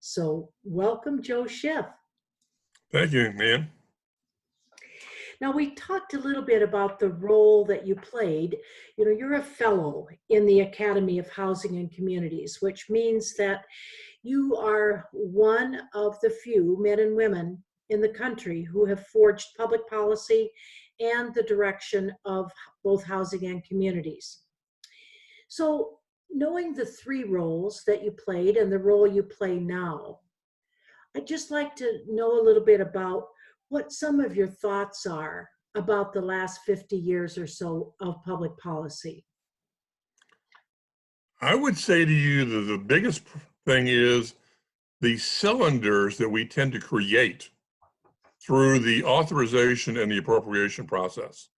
So welcome, Joe Schiff. Thank you, man. Now, we talked a little bit about the role that you played. You know, you're a fellow in the Academy of Housing and Communities, which means that you are one of the few men and women in the country who have forged public policy and the direction of both housing and communities. So, knowing the three roles that you played and the role you play now, I'd just like to know a little bit about what some of your thoughts are about the last 50 years or so of public policy. I would say to you that the biggest thing is the cylinders that we tend to create through the authorization and the appropriation process.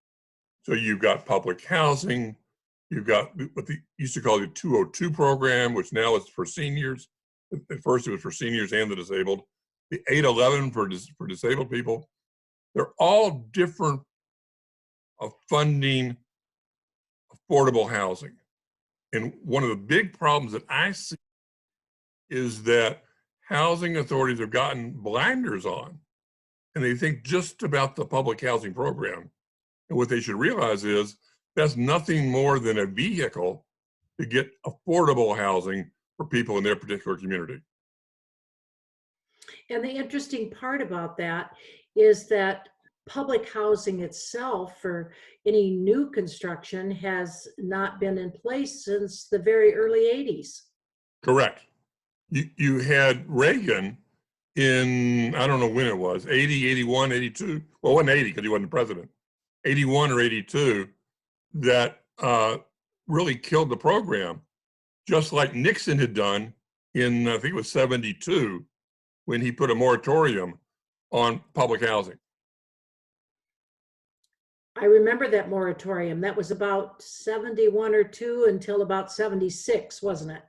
So you've got public housing, you've got what they used to call the 202 program, which now is for seniors. At first it was for seniors and the disabled. The 811 for disabled people. They're all different of funding affordable housing. And one of the big problems that I see is that housing authorities have gotten blinders on, and they think just about the public housing program. And what they should realize is that's nothing more than a vehicle to get affordable housing for people in their particular community. And the interesting part about that is that public housing itself for any new construction has not been in place since the very early 80s. Correct. You had Reagan in, I don't know when it was, 80, 81, 82. Well, it wasn't 80 because he wasn't the president. 81 or 82 that really killed the program, just like Nixon had done in, I think it was 72, when he put a moratorium on public housing. I remember that moratorium. That was about 71 or 2 until about 76, wasn't it?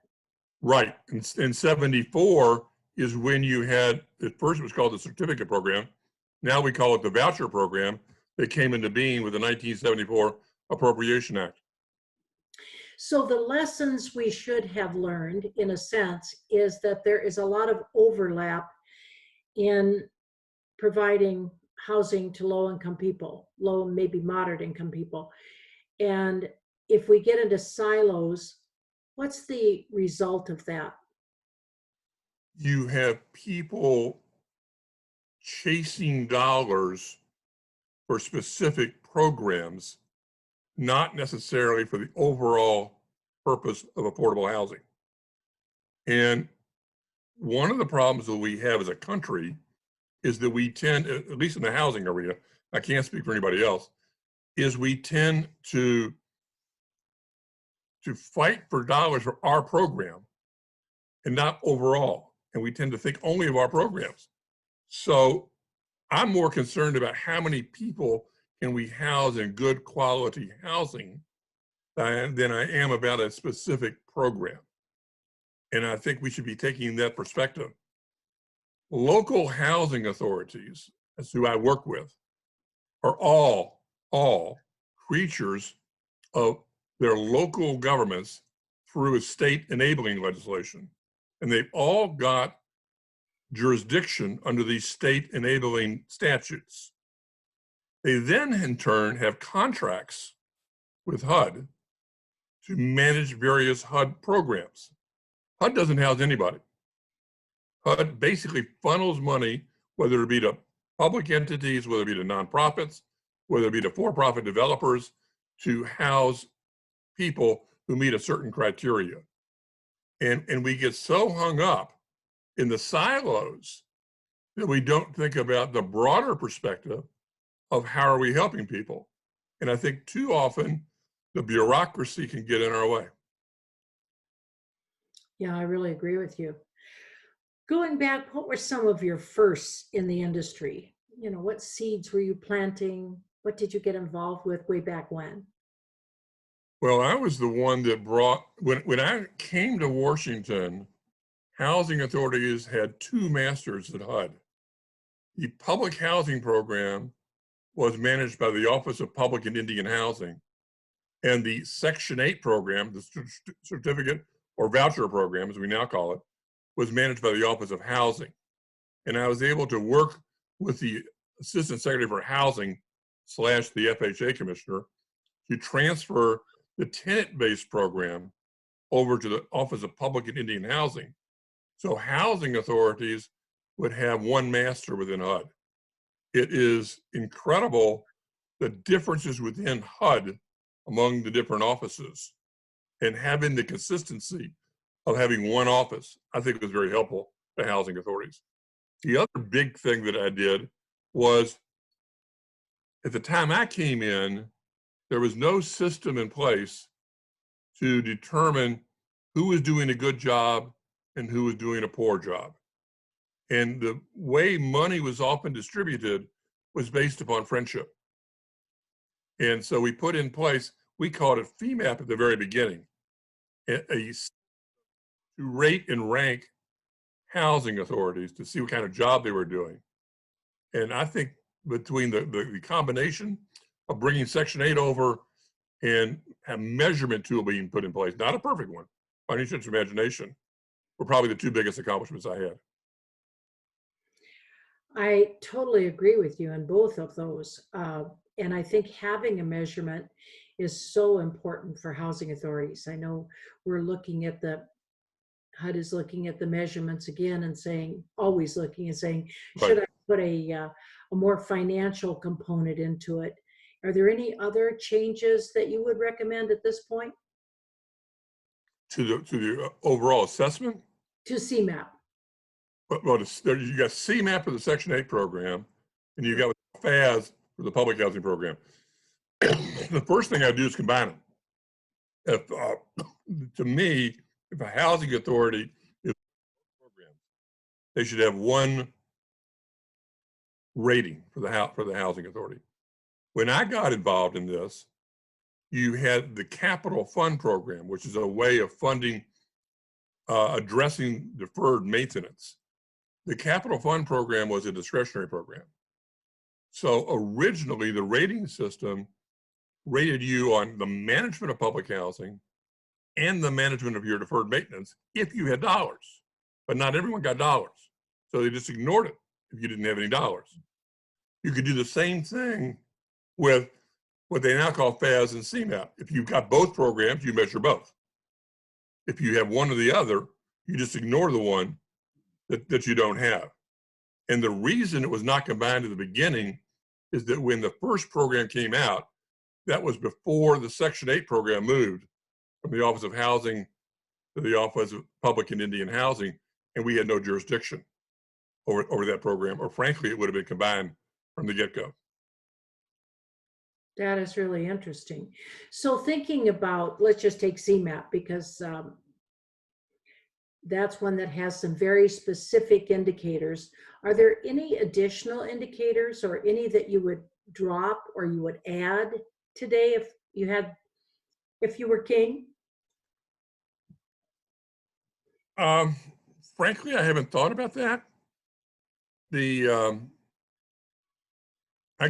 Right. In 74 is when you had, at first it was called the certificate program. Now we call it the voucher program that came into being with the 1974 Appropriation Act. So the lessons we should have learned, in a sense, is that there is a lot of overlap in providing housing to low-income people, low, maybe moderate-income people. And if we get into silos, what's the result of that? You have people chasing dollars for specific programs, not necessarily for the overall purpose of affordable housing. And one of the problems that we have as a country is that we tend, at least in the housing arena, I can't speak for anybody else, is we tend to fight for dollars for our program and not overall. And we tend to think only of our programs. So I'm more concerned about how many people can we house in good quality housing than I am about a specific program. And I think we should be taking that perspective. Local housing authorities, that's who I work with, are all creatures of their local governments through a state enabling legislation. And they've all got jurisdiction under these state enabling statutes. They then in turn have contracts with HUD to manage various HUD programs. HUD doesn't house anybody. HUD basically funnels money, whether it be to public entities, whether it be to nonprofits, whether it be to for-profit developers, to house people who meet a certain criteria. And we get so hung up in the silos that we don't think about the broader perspective of how are we helping people. And I think too often the bureaucracy can get in our way. Yeah, I really agree with you. Going back, what were some of your firsts in the industry? You know, what seeds were you planting? What did you get involved with way back when? Well, I was the one that brought, when I came to Washington, housing authorities had two masters at HUD. The public housing program was managed by the Office of Public and Indian Housing, and the Section 8 program, the certificate or voucher program, as we now call it, was managed by the Office of Housing. And I was able to work with the Assistant Secretary for Housing / the FHA Commissioner to transfer the tenant-based program over to the Office of Public and Indian Housing. So housing authorities would have one master within HUD. It is incredible the differences within HUD among the different offices, and having the consistency of having one office, I think was very helpful to housing authorities. The other big thing that I did was, at the time I came in, there was no system in place to determine who was doing a good job and who was doing a poor job. And the way money was often distributed was based upon friendship. And so we put in place, we called it FEMAP at the very beginning, to rate and rank housing authorities to see what kind of job they were doing. And I think between the combination of bringing Section 8 over and a measurement tool being put in place, not a perfect one, by any stretch of imagination, were probably the two biggest accomplishments I had. I totally agree with you on both of those. And I think having a measurement is so important for housing authorities. I know we're looking at HUD is looking at the measurements again and saying, always looking and saying, should I put a more financial component into it? Are there any other changes that you would recommend at this point? To the overall assessment? To CMAP. Well, you got CMAP for the Section 8 program, and you got FAS for the public housing program. The first thing I do is combine them. To me, if a housing authority is program, they should have one rating for the housing authority. When I got involved in this, you had the capital fund program, which is a way of funding, addressing deferred maintenance. The capital fund program was a discretionary program. So originally the rating system rated you on the management of public housing and the management of your deferred maintenance if you had dollars, but not everyone got dollars. So they just ignored it if you didn't have any dollars. You could do the same thing with what they now call FAS and CMAP. If you've got both programs, you measure both. If you have one or the other, you just ignore the one that you don't have. And the reason it was not combined at the beginning is that when the first program came out, that was before the Section 8 program moved from the Office of Housing to the Office of Public and Indian Housing, and we had no jurisdiction over that program, or frankly, it would have been combined from the get-go. That is really interesting. So thinking about, let's just take CMAP, because that's one that has some very specific indicators. Are there any additional indicators or any that you would drop or you would add today if you were king? Frankly, I haven't thought about that. I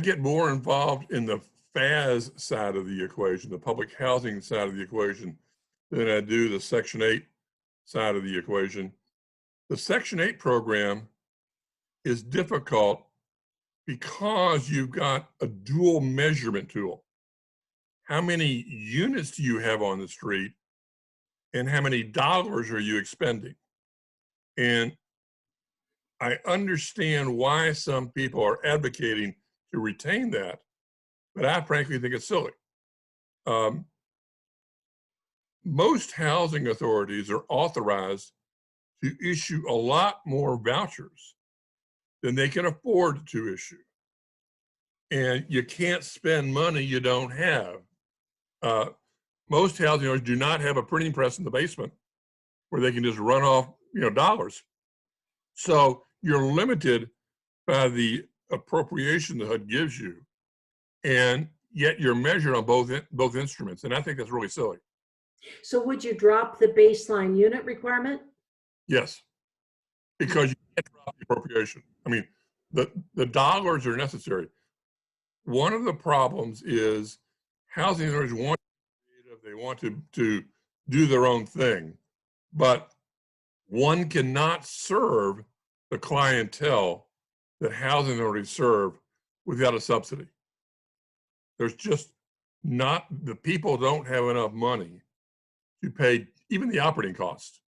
get more involved in the FAS side of the equation, the public housing side of the equation, than I do the Section 8 side of the equation. The Section 8 program is difficult because you've got a dual measurement tool. How many units do you have on the street, and how many dollars are you expending? And I understand why some people are advocating to retain that, but I frankly think it's silly. Most housing authorities are authorized to issue a lot more vouchers than they can afford to issue. And you can't spend money you don't have. Most housing owners do not have a printing press in the basement where they can just run off, dollars. So you're limited by the appropriation the HUD gives you, and yet you're measured on both instruments, and I think that's really silly. So would you drop the baseline unit requirement? Yes, because you can't drop the appropriation. I mean, the dollars are necessary. One of the problems is housing owners want, they want to do their own thing, but One cannot serve the clientele that housing authorities serve without a subsidy. There's just not, the people don't have enough money to pay even the operating costs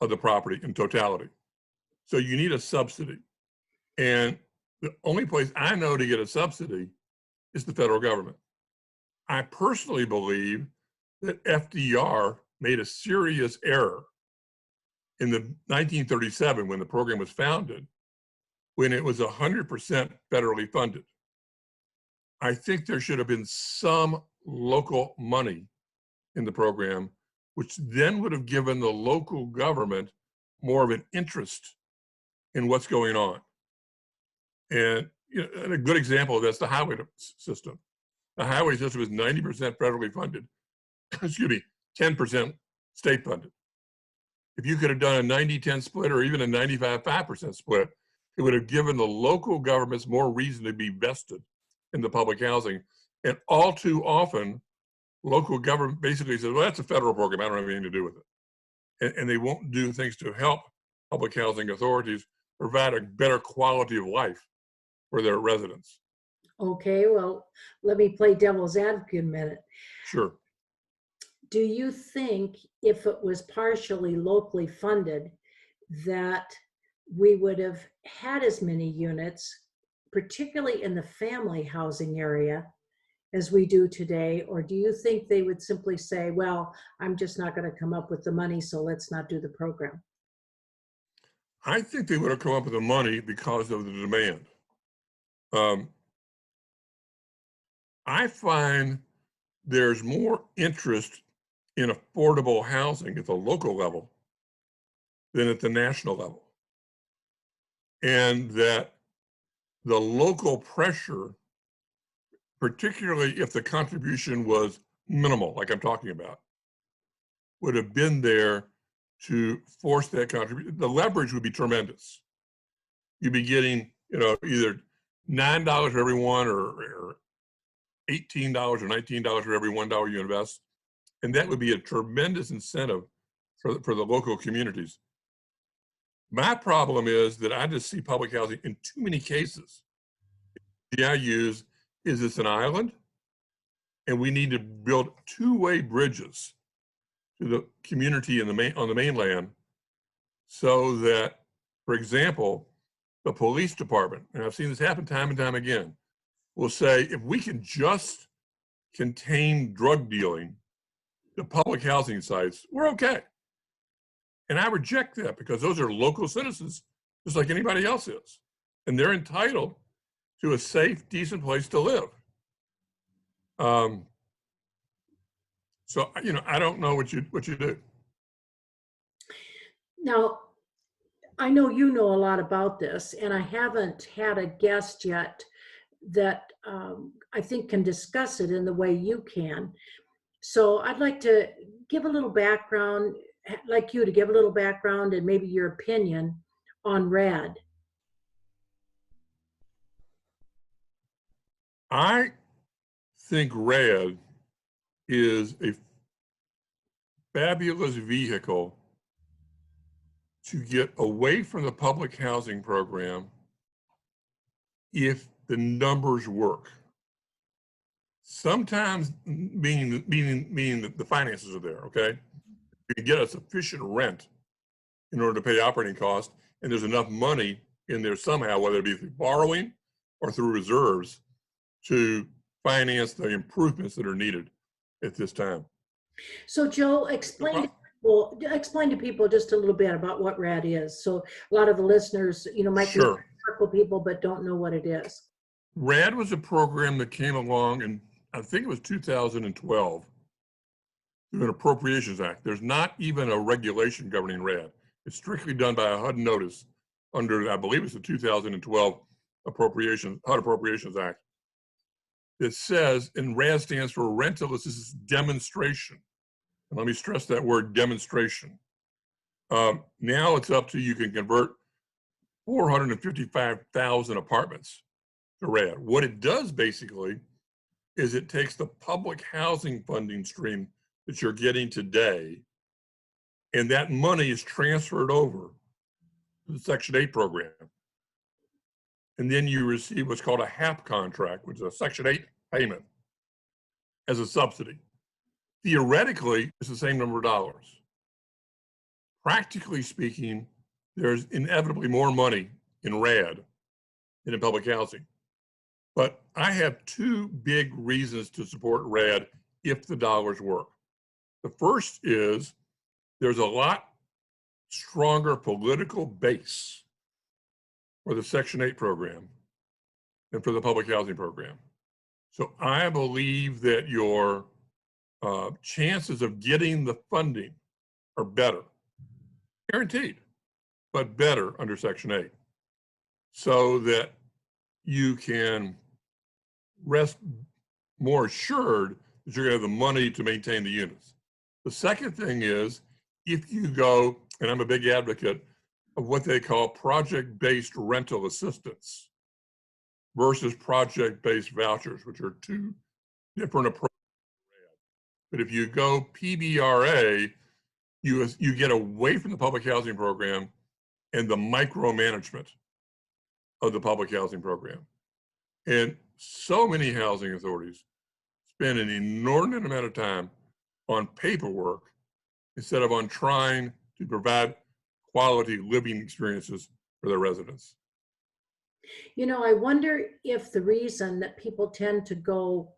of the property in totality. So you need a subsidy. And the only place I know to get a subsidy is the federal government. I personally believe that FDR made a serious error in the 1937 when the program was founded, when it was 100% federally funded. I think there should have been some local money in the program, which then would have given the local government more of an interest in what's going on. And, you know, and a good example of that's the highway system. The highway system is 90% federally funded, excuse me, 10% state funded. If you could have done a 90-10 split or even a 95-5% split, it would have given the local governments more reason to be vested in the public housing. And all too often, local government basically says, well, that's a federal program, I don't have anything to do with it. And they won't do things to help public housing authorities provide a better quality of life for their residents. Okay, well, let me play devil's advocate a minute. Sure. Do you think if it was partially locally funded, that we would have had as many units, particularly in the family housing area, as we do today? Or do you think they would simply say, well, I'm just not going to come up with the money, so let's not do the program? I think they would have come up with the money because of the demand. I find there's more interest in affordable housing at the local level than at the national level. And that the local pressure, particularly if the contribution was minimal, like I'm talking about, would have been there to force that contribution. The leverage would be tremendous. You'd be getting, you know, either $9 for every one or $18 or $19 for every $1 you invest. And that would be a tremendous incentive for the local communities. My problem is that I just see public housing in too many cases. The I use is it's an island, and we need to build two-way bridges to the community on the mainland, so that, for example, the police department, and I've seen this happen time and time again, will say, if we can just contain drug dealing to public housing sites, we're okay. And I reject that, because those are local citizens, just like anybody else is. And they're entitled to a safe, decent place to live. So, you know, I don't know what you do. Now, I know you know a lot about this, and I haven't had a guest yet that I think can discuss it in the way you can. So I'd like to give a little background, like you to give a little background and maybe your opinion on RAD. I think RAD is a fabulous vehicle to get away from the public housing program if the numbers work. Sometimes meaning that the finances are there, okay? You can get a sufficient rent in order to pay operating costs, and there's enough money in there somehow, whether it be through borrowing or through reserves, to finance the improvements that are needed at this time. So Joe, explain to people just a little bit about what RAD is. So a lot of the listeners, you know, might be circle people, but don't know what it is. RAD was a program that came along, and I think it was 2012, through an Appropriations Act. There's not even a regulation governing RAD. It's strictly done by a HUD notice under, I believe it's the 2012 HUD Appropriations Act. It says, and RAD stands for Rental Assistance Demonstration. And let me stress that word, demonstration. Now it's up to, you can convert 455,000 apartments to RAD. What it does basically is it takes the public housing funding stream that you're getting today And that money is transferred over to the Section 8 program. And then you receive what's called a HAP contract, which is a Section 8 payment as a subsidy. Theoretically, it's the same number of dollars. Practically speaking, there's inevitably more money in RAD than in public housing. But I have two big reasons to support RAD if the dollars work. The first is there's a lot stronger political base for the Section 8 program than for the public housing program. So I believe that your chances of getting the funding are better, guaranteed, but better under Section 8, so that you can rest more assured that you're going to have the money to maintain the units. The second thing is, if you go, and I'm a big advocate of what they call project-based rental assistance versus project-based vouchers, which are two different approaches. But if you go PBRA, you get away from the public housing program and the micromanagement of the public housing program. And so many housing authorities spend an inordinate amount of time on paperwork instead of on trying to provide quality living experiences for their residents. You know, I wonder if the reason that people tend to go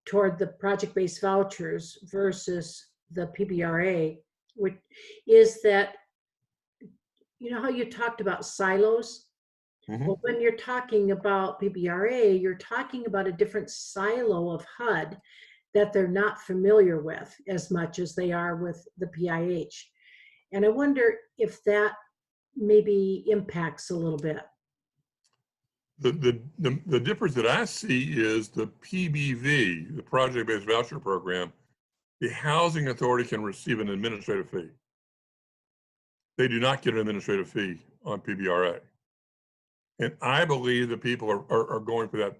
toward the project-based vouchers versus the PBRA, which is that, you know how you talked about silos? Mm-hmm. Well, when you're talking about PBRA, you're talking about a different silo of HUD that they're not familiar with as much as they are with the PIH. And I wonder if that maybe impacts a little bit. The difference that I see is the PBV, the project-based voucher program, the housing authority can receive an administrative fee. They do not get an administrative fee on PBRA. And I believe that people are going for that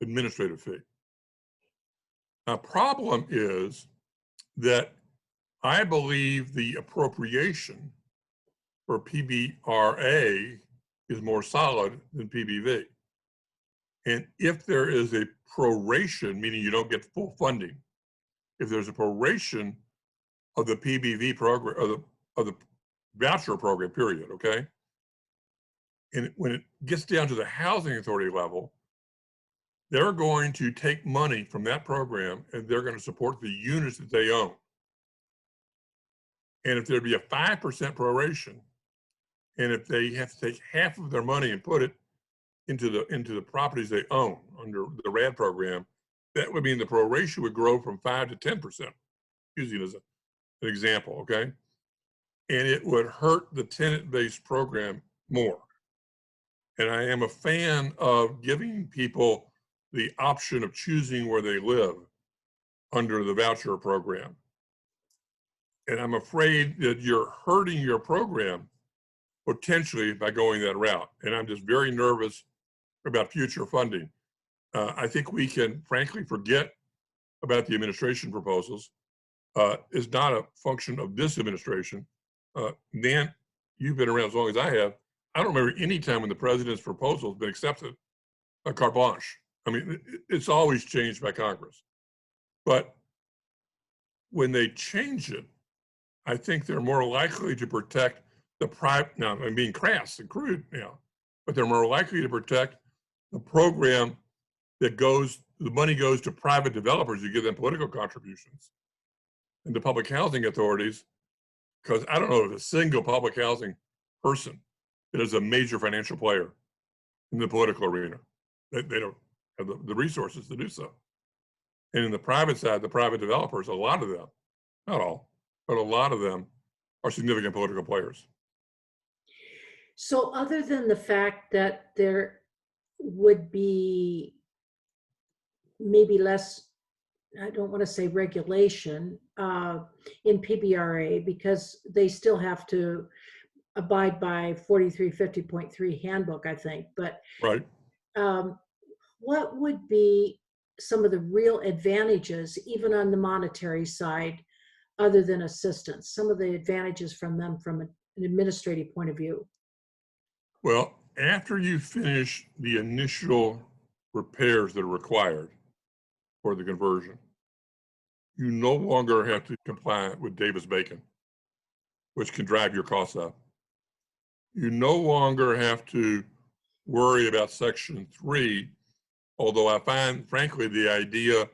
administrative fee. Now, problem is that I believe the appropriation for PBRA is more solid than PBV. And if there is a proration, meaning you don't get full funding, if there's a proration of the PBV program, of the voucher program, period, okay? And when it gets down to the housing authority level, they're going to take money from that program and they're going to support the units that they own. And if there'd be a 5% proration, and if they have to take half of their money and put it into the properties they own under the RAD program, that would mean the proration would grow from 5 to 10%, using it as an example, okay? And it would hurt the tenant-based program more. And I am a fan of giving people the option of choosing where they live under the voucher program. And I'm afraid that you're hurting your program potentially by going that route. And I'm just very nervous about future funding. I think we can frankly forget about the administration proposals. It's not a function of this administration. Nan, you've been around as long as I have. I don't remember any time when the president's proposal has been accepted by carte blanche. I mean, it's always changed by Congress. But when they change it, I think they're more likely to protect the private, now I'm being crass and crude now, but they're more likely to protect the program that the money goes to private developers, you give them political contributions, and the public housing authorities, because I don't know of a single public housing person that is a major financial player in the political arena. They don't have the resources to do so. And in the private side, the private developers, a lot of them, not all, but a lot of them are significant political players. So other than the fact that there would be maybe less, I don't want to say regulation in PBRA, because they still have to abide by 4350.3 handbook, I think. But right. What would be some of the real advantages, even on the monetary side, other than assistance? Some of the advantages from them from an administrative point of view. Well, after you finish the initial repairs that are required for the conversion, you no longer have to comply with Davis-Bacon, which can drive your costs up. You no longer have to worry about Section 3, although I find, frankly, the idea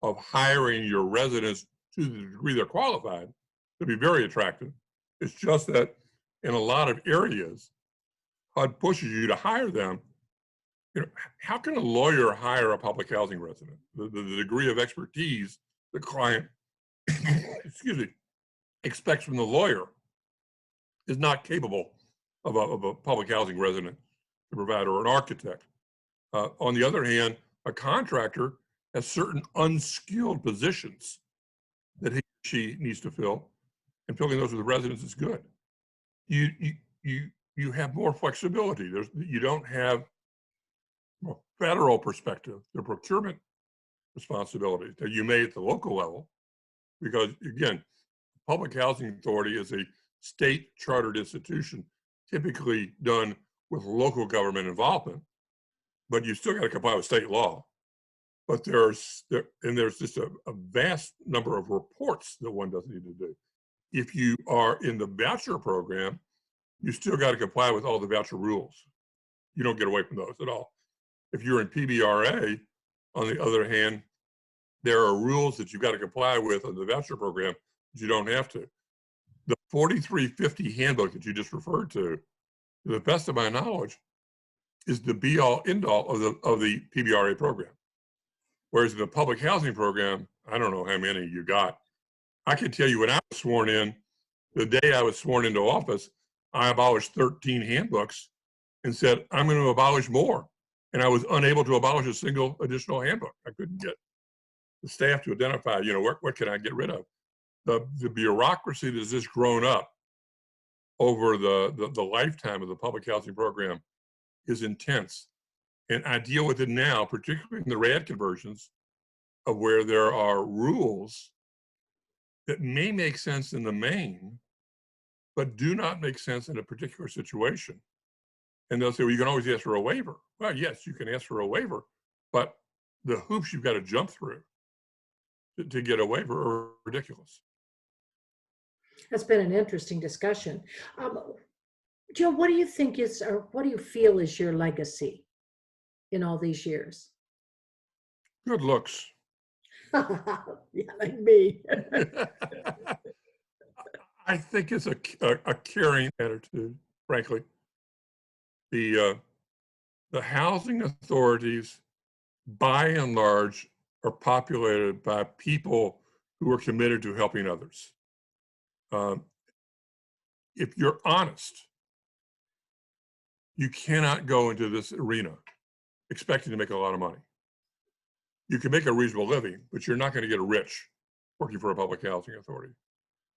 of hiring your residents to the degree they're qualified to be very attractive. It's just that in a lot of areas, HUD pushes you to hire them. You know, how can a lawyer hire a public housing resident? The degree of expertise the client, excuse me, expects from the lawyer is not capable of a public housing resident to provide, or an architect. On the other hand, a contractor has certain unskilled positions that he or she needs to fill, and filling those with the residents is good. You have more flexibility. You don't have, from a federal perspective, the procurement responsibilities that you may at the local level, because again, public housing authority is a state chartered institution, typically done with local government involvement, but you still got to comply with state law. But there's just a vast number of reports that one doesn't need to do. If you are in the voucher program, you still got to comply with all the voucher rules. You don't get away from those at all. If you're in PBRA, on the other hand, there are rules that you've got to comply with in the voucher program that you don't have to. The 4350 handbook that you just referred to the best of my knowledge, is the be-all, end-all of the PBRA program. Whereas in the public housing program, I don't know how many you got. I can tell you when I was sworn in, the day I was sworn into office, I abolished 13 handbooks and said, I'm going to abolish more. And I was unable to abolish a single additional handbook. I couldn't get the staff to identify, you know, what can I get rid of? The bureaucracy that's just grown up over the lifetime of the public housing program is intense. And I deal with it now, particularly in the RAD conversions, of where there are rules that may make sense in the main, but do not make sense in a particular situation. And they'll say, well, you can always ask for a waiver. Well, yes, you can ask for a waiver, but the hoops you've got to jump through to get a waiver are ridiculous. That's been an interesting discussion. Joe, what do you think is, or what do you feel is your legacy in all these years? Good looks. Yeah, like me. I think it's a caring attitude, frankly. The housing authorities, by and large, are populated by people who are committed to helping others. If you're honest, you cannot go into this arena expecting to make a lot of money. You can make a reasonable living, but you're not going to get rich working for a public housing authority.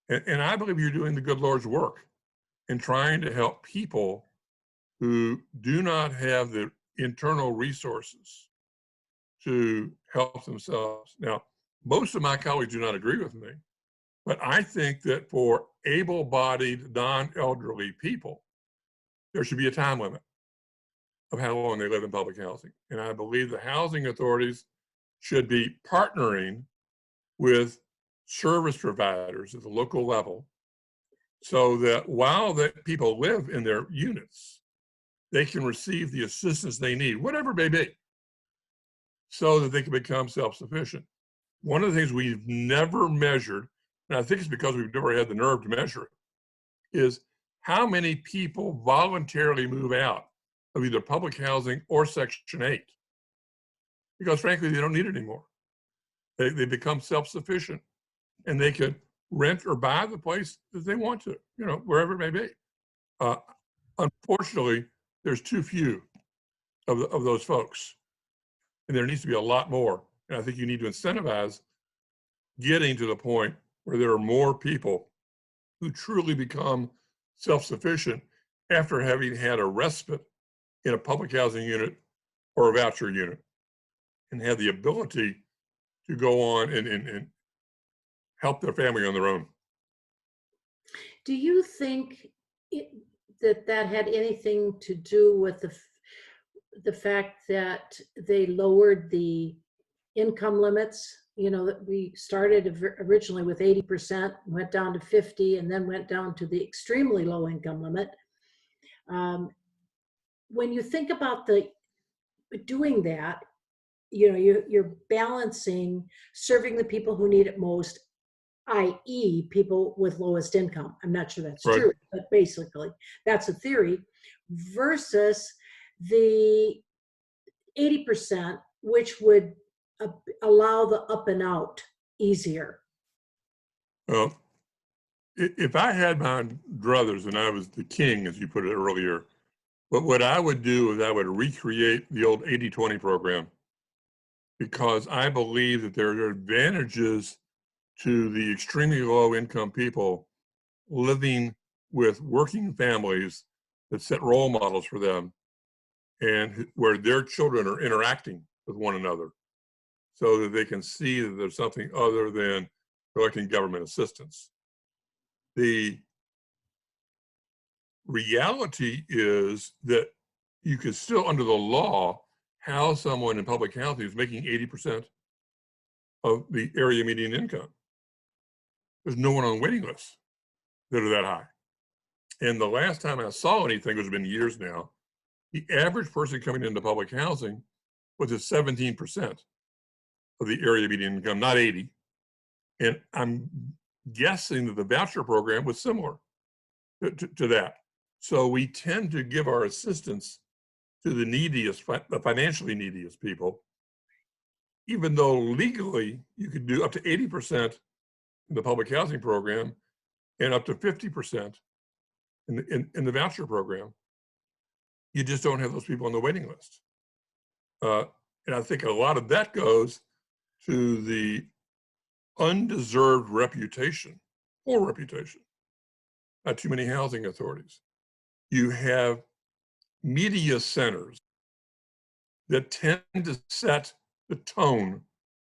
And I believe you're doing the good Lord's work in trying to help people who do not have the internal resources to help themselves. Now, most of my colleagues do not agree with me, but I think that for able-bodied, non-elderly people, there should be a time limit of how long they live in public housing. And I believe the housing authorities should be partnering with service providers at the local level so that while that people live in their units, they can receive the assistance they need, whatever it may be, so that they can become self-sufficient. One of the things we've never measured, and I think it's because we've never had the nerve to measure it, is how many people voluntarily move out of either public housing or Section 8. Because frankly, they don't need it anymore. They become self-sufficient and they can rent or buy the place that they want to, you know, wherever it may be. Unfortunately, there's too few of those folks. And there needs to be a lot more. And I think you need to incentivize getting to the point where there are more people who truly become self-sufficient after having had a respite in a public housing unit or a voucher unit, and have the ability to go on and help their family on their own. Do you think that had anything to do with the fact that they lowered the income limits? You know, that we started originally with 80%, went down to 50, and then went down to the extremely low income limit. When you think about doing that, you know, you're balancing serving the people who need it most, i.e. people with lowest income. I'm not sure that's Right. true, but basically that's a theory, versus the 80%, which would allow the up and out easier. Well, if I had my druthers and I was the king, as you put it earlier, but what I would do is I would recreate the old 80-20 program, because I believe that there are advantages to the extremely low income people living with working families that set role models for them and where their children are interacting with one another so that they can see that there's something other than collecting government assistance. The reality is that you could still, under the law, house someone in public housing who's making 80% of the area median income. There's no one on the waiting list that are that high. And the last time I saw anything, which has been years now, the average person coming into public housing was at 17% of the area median income, not 80. And I'm guessing that the voucher program was similar to that. So we tend to give our assistance to the neediest, the financially neediest people, even though legally you could do up to 80% in the public housing program and up to 50% in the voucher program. You just don't have those people on the waiting list. And I think a lot of that goes to the undeserved reputation, poor reputation, not too many housing authorities. You have media centers that tend to set the tone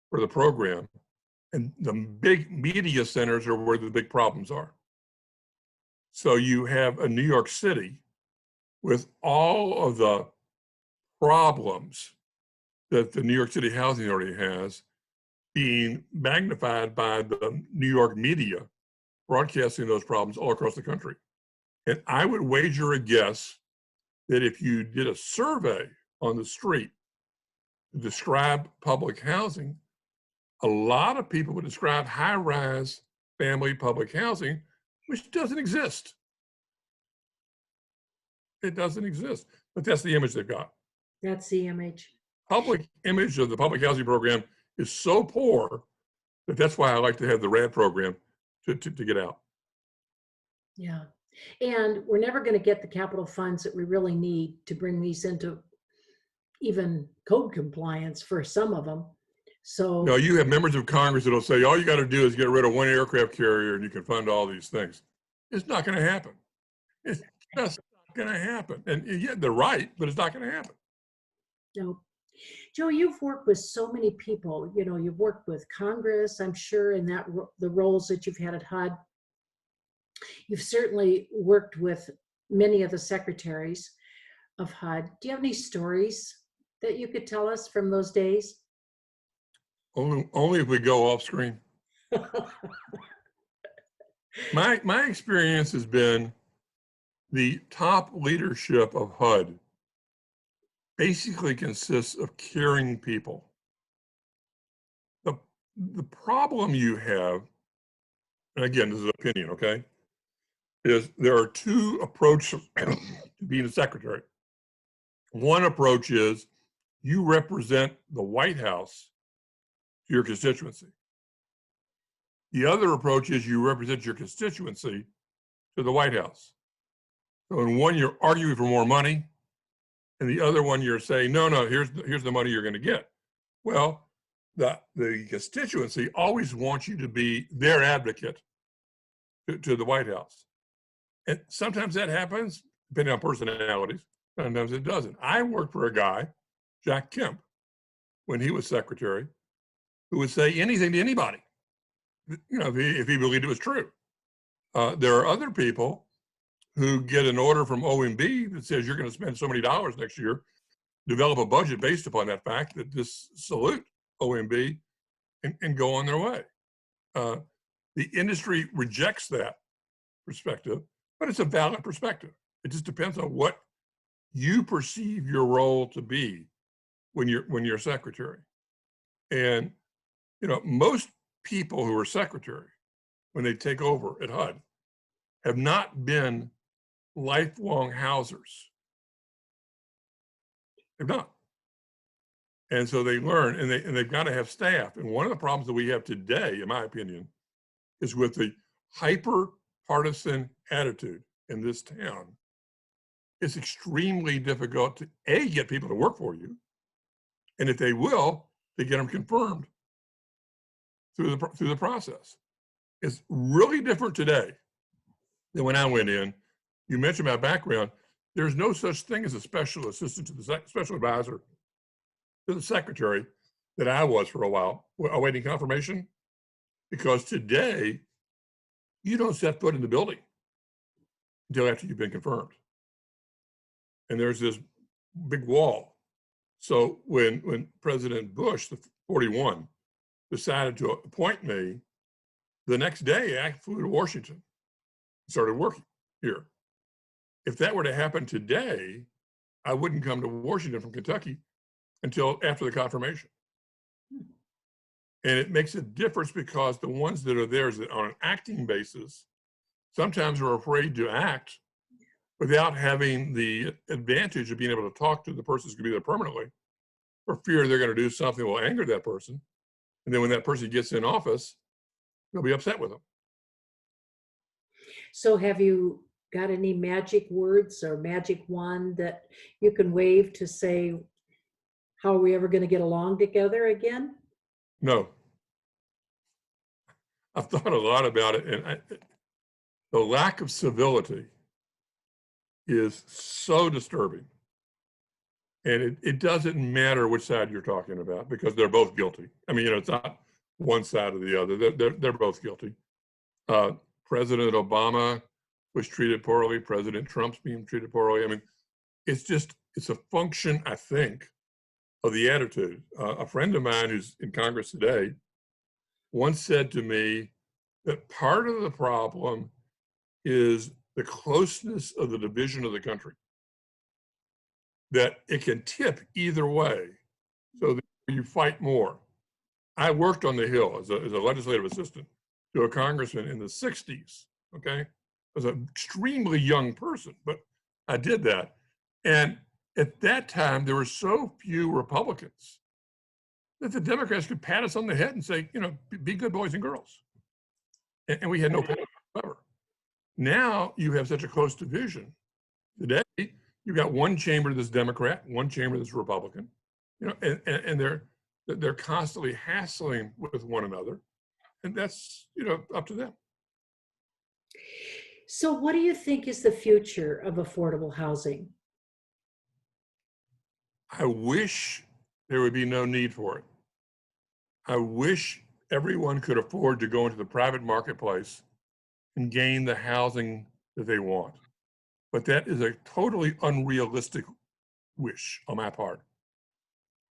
for the program, and the big media centers are where the big problems are. So you have a New York City with all of the problems that the New York City Housing Authority has being magnified by the New York media broadcasting those problems all across the country. And I would wager a guess that if you did a survey on the street to describe public housing, a lot of people would describe high-rise family public housing, which doesn't exist. It doesn't exist, but that's the image they've got. That's the image. Public image of the public housing program is so poor that that's why I like to have the RAD program to get out. Yeah. And we're never going to get the capital funds that we really need to bring these into even code compliance for some of them. So no, you have members of Congress that'll say, all you got to do is get rid of one aircraft carrier and you can fund all these things. It's not going to happen. It's just not going to happen. And yeah, they're right, but it's not going to happen. no. Joe, you've worked with so many people. You know, you've worked with Congress, I'm sure, in that the roles that you've had at HUD. You've certainly worked with many of the secretaries of HUD. Do you have any stories that you could tell us from those days? Only if we go off screen. My experience has been the top leadership of HUD basically consists of caring people. The problem you have, and again, this is an opinion, okay, is there are two approaches to being a secretary. One approach is you represent the White House to your constituency. The other approach is you represent your constituency to the White House. So in one, you're arguing for more money, and the other one, you're saying, no, here's the money you're going to get. Well, the constituency always wants you to be their advocate to the White House. And sometimes that happens, depending on personalities. Sometimes it doesn't. I worked for a guy, Jack Kemp, when he was secretary, who would say anything to anybody. if he believed it was true. There are other people who get an order from OMB that says you're going to spend so many dollars next year, develop a budget based upon that fact, that just salute OMB and go on their way. The industry rejects that perspective, but it's a valid perspective. It just depends on what you perceive your role to be when you're secretary. And most people who are secretary, when they take over at HUD, have not been lifelong housers. They've not. And so they learn, and they've got to have staff. And one of the problems that we have today, in my opinion, is with the hyper partisan attitude in this town. It's extremely difficult to get people to work for you, and if they will, to get them confirmed through the process. It's really different today than when I went in. You mentioned my background. There's no such thing as a special assistant to the special advisor to the secretary that I was for a while, awaiting confirmation, because today you don't set foot in the building until after you've been confirmed. And there's this big wall. So when President Bush, the 41, decided to appoint me, the next day I flew to Washington and started working here. If that were to happen today, I wouldn't come to Washington from Kentucky until after the confirmation. And it makes a difference because the ones that are there on an acting basis sometimes are afraid to act without having the advantage of being able to talk to the person who's going to be there permanently, for fear they're going to do something that will anger that person. And then when that person gets in office, they'll be upset with them. So have you got any magic words or magic wand that you can wave to say, how are we ever going to get along together again? No. I've thought a lot about it, and the lack of civility is so disturbing. And it doesn't matter which side you're talking about, because they're both guilty. I mean, it's not one side or the other. They're both guilty. President Obama was treated poorly. President Trump's being treated poorly. I mean, it's a function, I think, of the attitude. A friend of mine who's in Congress today once said to me that part of the problem is the closeness of the division of the country, that it can tip either way, so that you fight more. I worked on the Hill as a legislative assistant to a congressman in the 60s, okay? I was an extremely young person, but I did that. And at that time, there were so few Republicans that the Democrats could pat us on the head and say, be good boys and girls. And we had no power whatsoever. Now you have such a close division. Today, you've got one chamber that's Democrat, one chamber that's Republican, and they're constantly hassling with one another, and that's up to them. So what do you think is the future of affordable housing? I wish there would be no need for it. I wish everyone could afford to go into the private marketplace and gain the housing that they want. But that is a totally unrealistic wish on my part.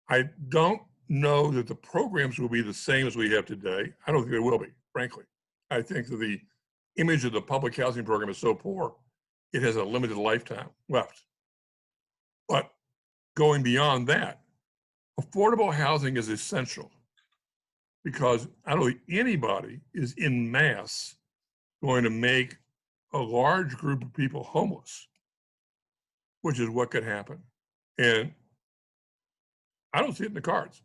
I don't know that the programs will be the same as we have today. I don't think they will be, frankly. I think that the image of the public housing program is so poor, it has a limited lifetime left. But going beyond that, affordable housing is essential, because I don't think anybody is en masse going to make a large group of people homeless, which is what could happen. And I don't see it in the cards.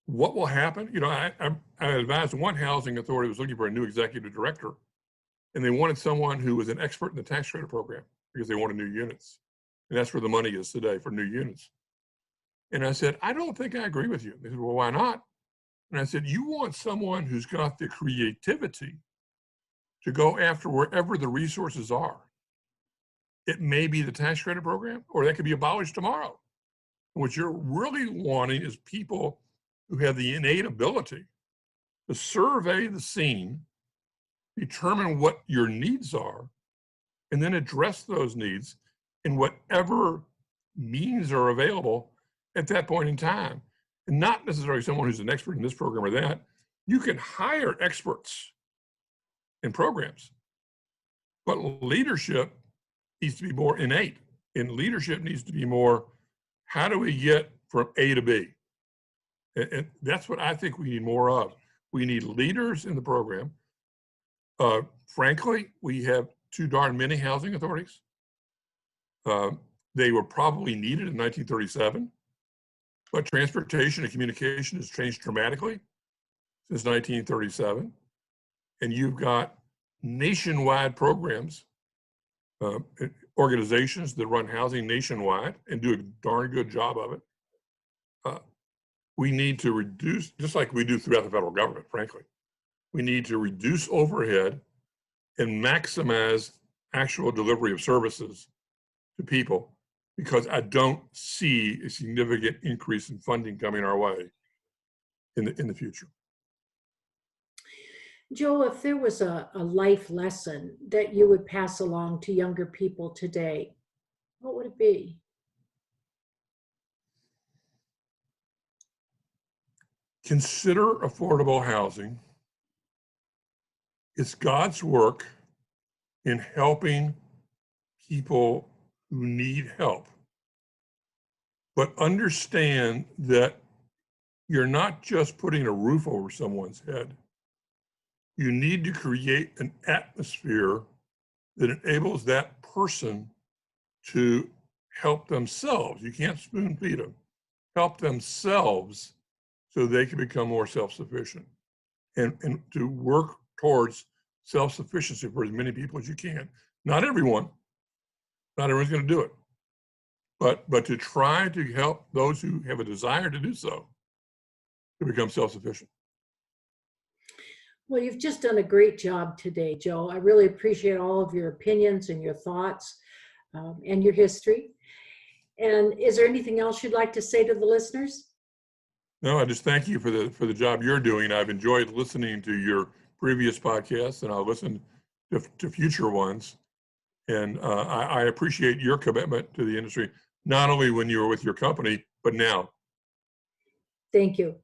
What will happen? I advised one housing authority was looking for a new executive director, and they wanted someone who was an expert in the tax credit program because they wanted new units. And that's where the money is today, for new units. And I said, I don't think I agree with you. They said, well, why not? And I said, you want someone who's got the creativity to go after wherever the resources are. It may be the tax credit program, or that could be abolished tomorrow. And what you're really wanting is people who have the innate ability to survey the scene determine what your needs are, and then address those needs in whatever means are available at that point in time. And not necessarily someone who's an expert in this program or that. You can hire experts in programs, but leadership needs to be more innate. And leadership needs to be more, how do we get from A to B? And that's what I think we need more of. We need leaders in the program. Frankly, we have too darn many housing authorities. They were probably needed in 1937, but transportation and communication has changed dramatically since 1937. And you've got nationwide programs, organizations that run housing nationwide and do a darn good job of it. We need to reduce, just like we do throughout the federal government, frankly, we need to reduce overhead and maximize actual delivery of services to people, because I don't see a significant increase in funding coming our way in the future. Joe, if there was a life lesson that you would pass along to younger people today, what would it be? Consider affordable housing. It's God's work in helping people who need help. But understand that you're not just putting a roof over someone's head. You need to create an atmosphere that enables that person to help themselves. You can't spoon feed them. Help themselves so they can become more self-sufficient, and to work towards self-sufficiency for as many people as you can. Not everyone's going to do it, but to try to help those who have a desire to do so to become self-sufficient. Well, you've just done a great job today, Joe. I really appreciate all of your opinions and your thoughts and your history. And is there anything else you'd like to say to the listeners? No, I just thank you for the job you're doing. I've enjoyed listening to your previous podcasts, and I'll listen to future ones. And I appreciate your commitment to the industry, not only when you were with your company, but now. Thank you.